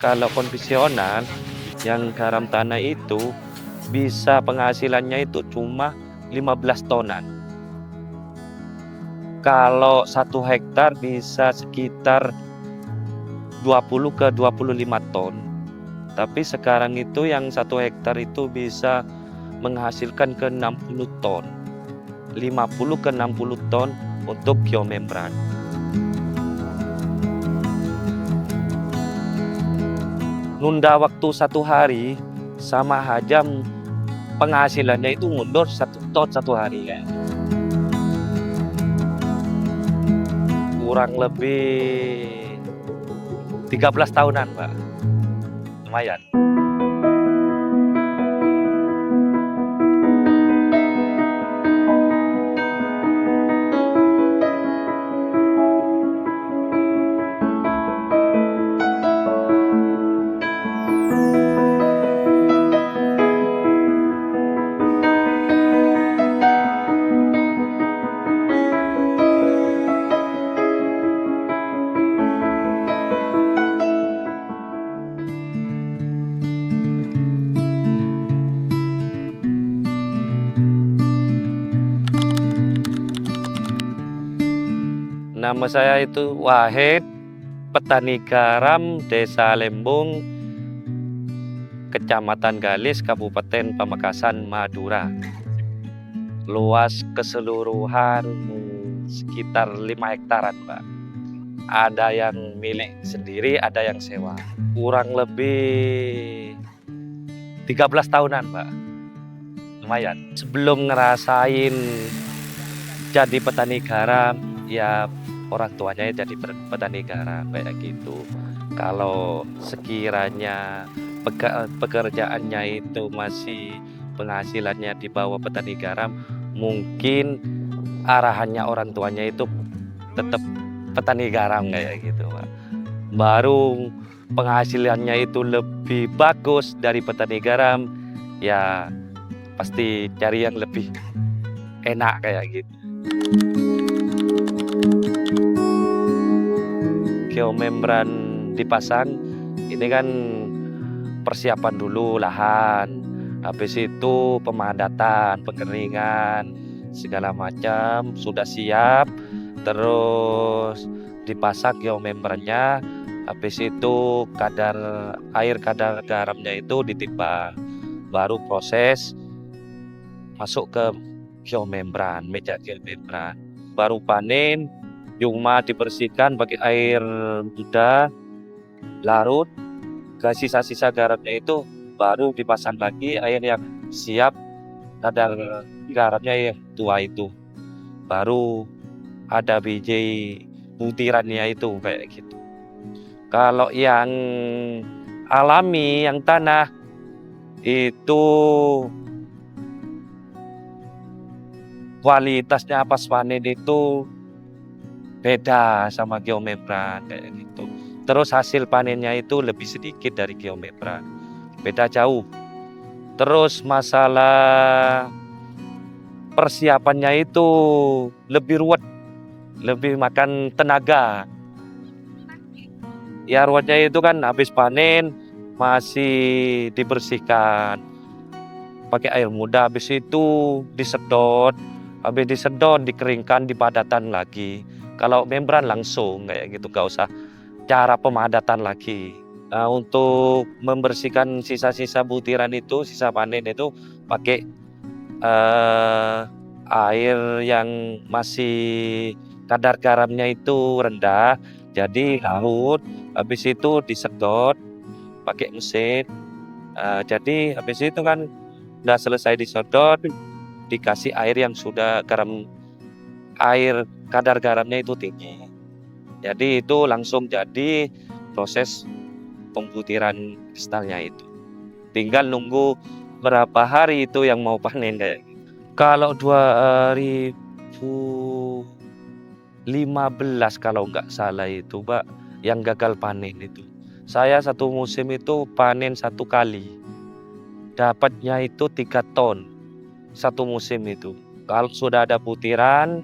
Kalau konvensional yang garam tanah itu bisa penghasilannya itu cuma 15 tonan. Kalau 1 hektar bisa sekitar 20 ke 25 ton. Tapi sekarang itu yang 1 hektar itu bisa menghasilkan ke 60 ton. 50 ke 60 ton untuk geomembran. Nunda waktu 1 hari sama aja penghasilannya itu mundur 1 ton 1 hari ya. Kurang lebih 13 tahunan, Pak. Lumayan. Nama saya itu Wahid, petani garam Desa Lembung, Kecamatan Galis, Kabupaten Pamekasan, Madura. Luas keseluruhan sekitar 5 hektaran, Pak. Ada yang milik sendiri, ada yang sewa. Kurang lebih 13 tahunan, Pak. Lumayan. Sebelum ngerasain jadi petani garam, ya orang tuanya jadi petani garam kayak gitu. Kalau sekiranya pekerjaannya itu masih penghasilannya di bawah petani garam, mungkin arahannya orang tuanya itu tetap petani garam kayak gitu, Pak. Baru penghasilannya itu lebih bagus dari petani garam, ya pasti cari yang lebih enak kayak gitu. Geomembran dipasang, ini kan persiapan dulu lahan, habis itu pemadatan, pengeringan, segala macam sudah siap, terus dipasang geomembrannya, habis itu kadar garamnya itu ditimbang, baru proses masuk ke geomembran, meja geomembran, baru panen. Cuma dibersihkan pakai air muda, larut ke sisa-sisa garamnya itu, baru dipasang lagi air yang siap kadar garamnya yang tua itu, baru ada biji butirannya itu kayak gitu. Kalau yang alami, yang tanah itu kualitasnya pas panen itu beda sama geomembran kayak gitu. Terus hasil panennya itu lebih sedikit dari geomembran, beda jauh. Terus masalah persiapannya itu lebih ruwet, lebih makan tenaga. Ya ruwetnya itu kan habis panen masih dibersihkan pakai air muda, habis itu disedot, habis disedot dikeringkan, dipadatan lagi. Kalau membran langsung kayak gitu, gak usah cara pemadatan lagi. Nah, untuk membersihkan sisa-sisa butiran itu, sisa panen itu pakai air yang masih kadar garamnya itu rendah, jadi larut, habis itu disedot pakai mesin. Jadi habis itu kan udah selesai disedot, dikasih air yang sudah kadar garamnya itu tinggi. Jadi itu langsung jadi proses pembutiran kristalnya itu. Tinggal nunggu berapa hari itu yang mau panen kayak gitu. Kalau 2015 kalau nggak salah itu, Pak, yang gagal panen itu. Saya 1 musim itu panen 1 kali. Dapatnya itu 3 ton 1 musim itu. Kalau sudah ada butiran,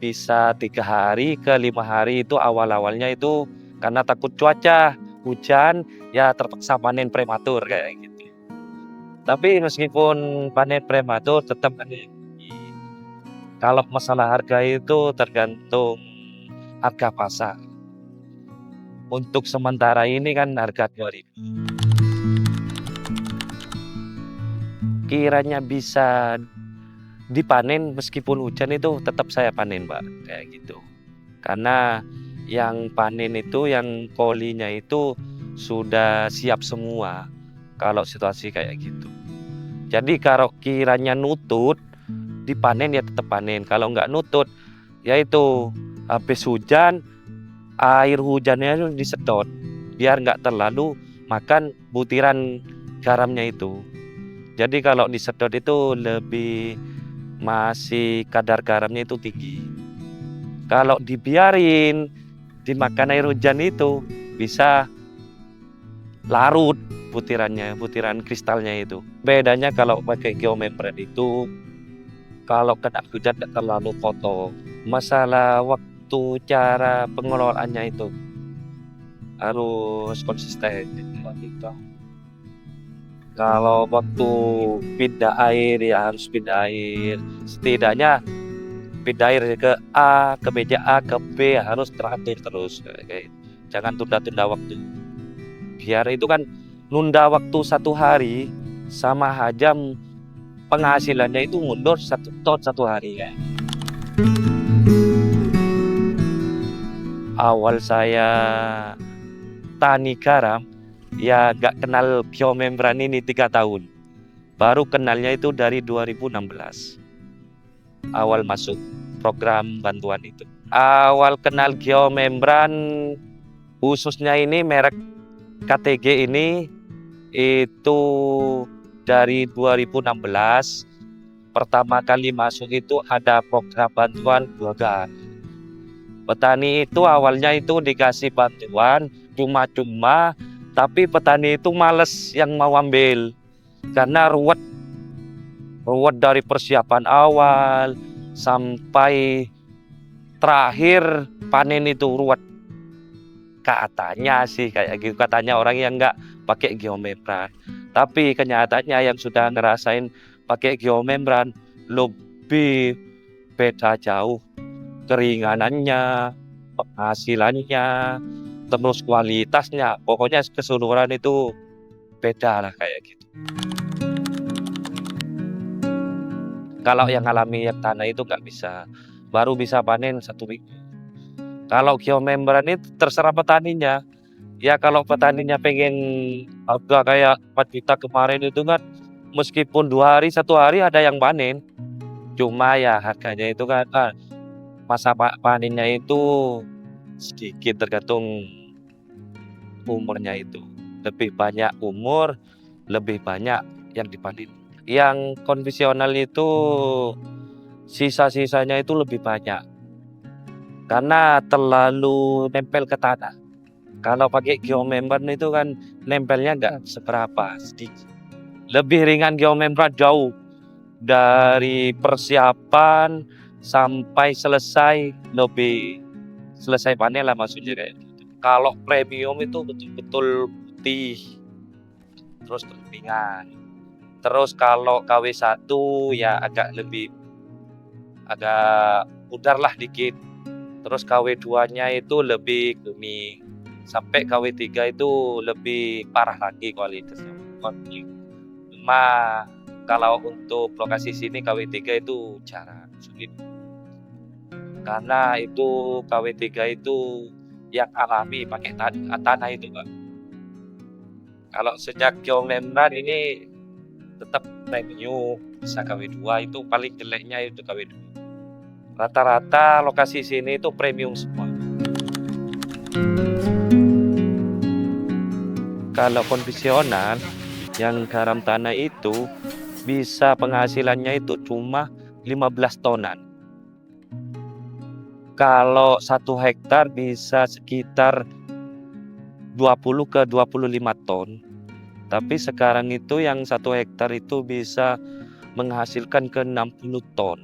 bisa 3 hari ke 5 hari itu awal-awalnya itu Karena takut cuaca hujan, ya terpaksa panen prematur kayak gitu. Tapi meskipun panen prematur tetap panen. Kalau masalah harga itu tergantung harga pasar. Untuk sementara ini kan harga 2.000. Kiranya bisa dipanen meskipun hujan itu tetap saya panen, Mbak, kayak gitu. Karena yang panen itu, yang kolinya itu sudah siap semua kalau situasi kayak gitu. Jadi kalau kiranya nutut, dipanen ya tetap panen. Kalau nggak nutut, ya itu habis hujan, air hujannya itu disedot biar nggak terlalu makan butiran garamnya itu. Jadi kalau disedot itu lebih masih kadar garamnya itu tinggi. Kalau dibiarin dimakan air hujan itu bisa larut butiran kristalnya itu. Bedanya kalau pakai geomembran itu, kalau kena hujan tidak terlalu kotor. Masalah waktu cara pengelolaannya itu harus konsisten gitu. Kalau waktu pindah air ya harus pindah air. Setidaknya pindah air ke A, ke meja A, ke B harus teratur terus. Jangan tunda-tunda waktu. Biar itu kan nunda waktu 1 hari sama aja penghasilannya itu mundur 1 ton 1 hari ya. Awal saya tani garam ya gak kenal geomembran ini 3 tahun. Baru kenalnya itu dari 2016. Awal masuk program bantuan itu. Awal kenal geomembran khususnya ini merek KTG ini itu dari 2016. Pertama kali masuk itu ada program bantuan buah. Petani itu awalnya itu dikasih bantuan cuma-cuma, tapi petani itu males yang mau ambil karena ruwet dari persiapan awal sampai terakhir panen itu ruwet. Katanya sih kayak gitu, katanya orang yang nggak pakai geomembran. Tapi kenyataannya yang sudah ngerasain pakai geomembran lebih beda jauh. Keringanannya, penghasilannya, terus kualitasnya, pokoknya keseluruhan itu beda lah kayak gitu. Kalau yang alami yang tanah itu nggak bisa, baru bisa panen 1 minggu. Kalau geomembran itu terserah petaninya. Ya kalau petaninya pengen harga kayak 4 juta kemarin itu kan, meskipun 2 hari 1 hari ada yang panen. Cuma ya harganya itu kan masa panennya itu sedikit tergantung umurnya itu. Lebih banyak umur, lebih banyak yang dipanen. Yang konvensional itu sisa-sisanya itu lebih banyak. Karena terlalu nempel ke tanah. Kalau pakai geomembran itu kan nempelnya nggak seberapa, sedikit. Lebih ringan geomembran jauh. Dari persiapan sampai selesai lebih selesai panen lah maksudnya kayak gitu. Kalau premium itu betul-betul putih, terus kepingan. Terus kalau KW1 ya agak pudar lah dikit. Terus KW2-nya itu lebih gemi. Sampai KW3 itu lebih parah lagi kualitasnya. Cuma kalau untuk lokasi sini KW3 itu jarang, sulit. Karena itu KW3 itu yang alami pakai tanah itu, Pak. Kalau sejak geomembran ini tetap premium, bisa KW2 itu paling jeleknya itu KW2. Rata-rata lokasi sini itu premium semua. Kalau konvensional yang garam tanah itu bisa penghasilannya itu cuma 15 tonan. Kalau 1 hektar bisa sekitar 20 ke 25 ton. Tapi sekarang itu yang 1 hektar itu bisa menghasilkan ke 60 ton.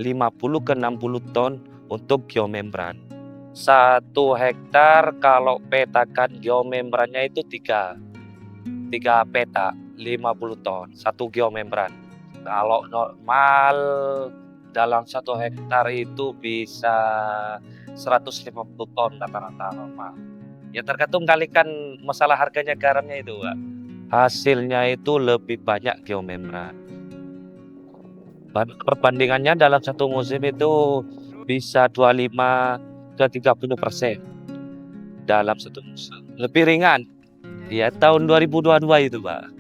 50 ke 60 ton untuk geomembran. 1 hektar kalau petakan geomembrannya itu 3 peta 50 ton 1 geomembran. Kalau normal dalam 1 hektar itu bisa 150 ton rata-rata normal. Ya tergantung kalikan masalah harganya garamnya itu, Pak. Hasilnya itu lebih banyak geomembran. Perbandingannya dalam 1 musim itu bisa 25 ke 30% dalam 1 musim. Lebih ringan. Ya tahun 2022 itu, Pak.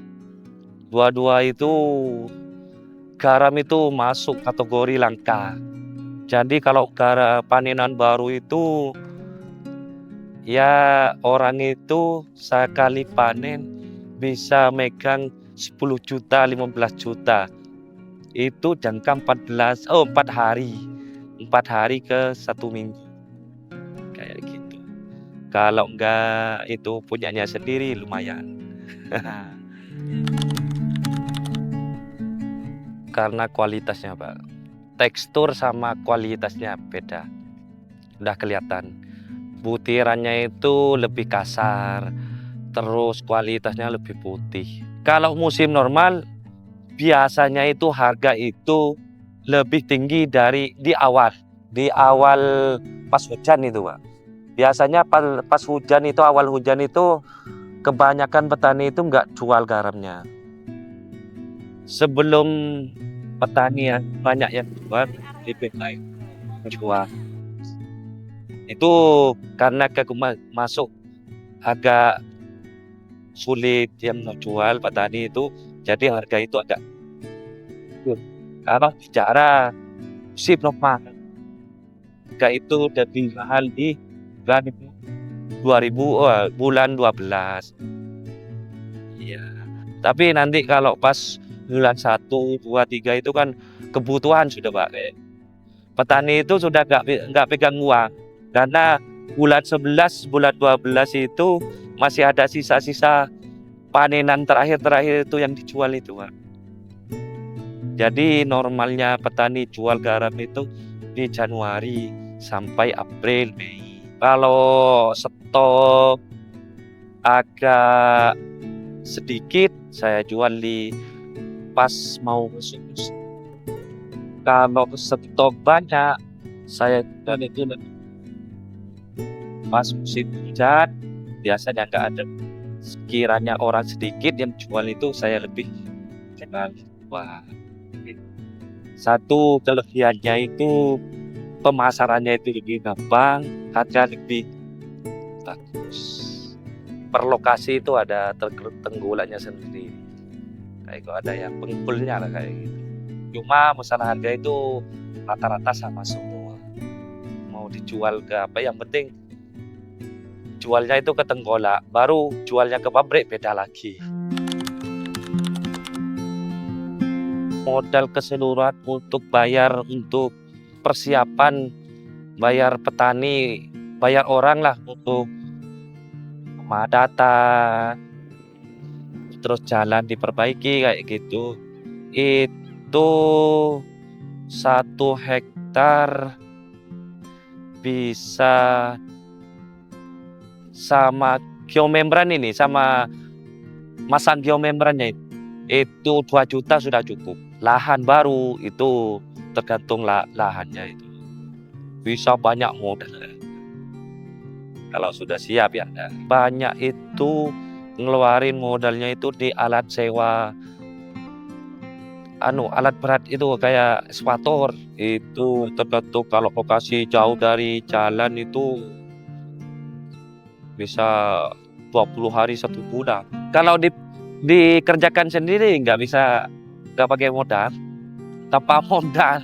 22 itu garam itu masuk kategori langka. Jadi kalau panenan baru itu ya orang itu sekali panen bisa megang 10 juta, 15 juta. Itu jangka 4 hari. 4 hari ke 1 minggu. Kayak gitu. Kalau enggak itu punyanya sendiri lumayan. Karena kualitasnya, Pak. Tekstur sama kualitasnya beda. Udah kelihatan. Butirannya itu lebih kasar. Terus kualitasnya lebih putih. Kalau musim normal biasanya itu harga itu lebih tinggi dari di awal pas hujan itu, Pak. Biasanya pas hujan itu, awal hujan itu kebanyakan petani itu nggak jual garamnya. Sebelum petani yang banyak yang jual, lebih baik jual. Itu karena masuk agak sulit yang jual petani itu, jadi harga itu agak kalau bicara musim normal harga itu lebih mahal di bulan 12. Iya. Tapi nanti kalau pas bulan 1, 2, 3 itu kan kebutuhan sudah, Pak. Petani itu sudah nggak pegang uang karena bulan 11, bulan 12 itu masih ada sisa-sisa panenan terakhir itu yang dijual itu, Pak. Jadi normalnya petani jual garam itu di Januari sampai April, Mei. Kalau stok agak sedikit saya jual di pas mau musim. Kalau stok banyak saya jual itu pas musim hujan, biasanya nggak ada. Sekiranya orang sedikit yang jual itu saya lebih kenal. Wah, satu kelebihannya itu pemasarannya itu lebih gampang, harga lebih bagus. Per lokasi itu ada tenggulannya sendiri. Kayak itu ada yang pengumpulnya lah kayak gitu. Cuma masalah harga itu rata-rata sama semua. Mau dijual ke apa, yang penting jualnya itu ke tengkolak, baru jualnya ke pabrik beda lagi. Modal keseluruhan untuk bayar untuk persiapan, bayar petani, bayar orang lah untuk data, terus jalan diperbaiki kayak gitu. Itu 1 hektar bisa sama geomembran ini, sama masang geomembrannya itu 2 juta sudah cukup. Lahan baru itu tergantung lahannya itu. Bisa banyak modal. Kalau sudah siap ya. Banyak itu ngeluarin modalnya itu di alat sewa. Alat berat itu kayak ekskavator. Itu tergantung, kalau lokasi jauh dari jalan itu bisa 20 hari 1 bulan. Kalau dikerjakan sendiri nggak pakai modal, tanpa modal.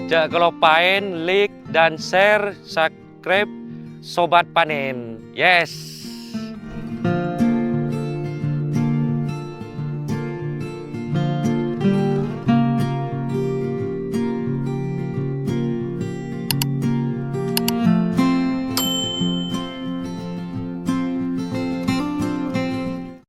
Jangan lupain like dan share, subscribe Sobat Panen. Yes.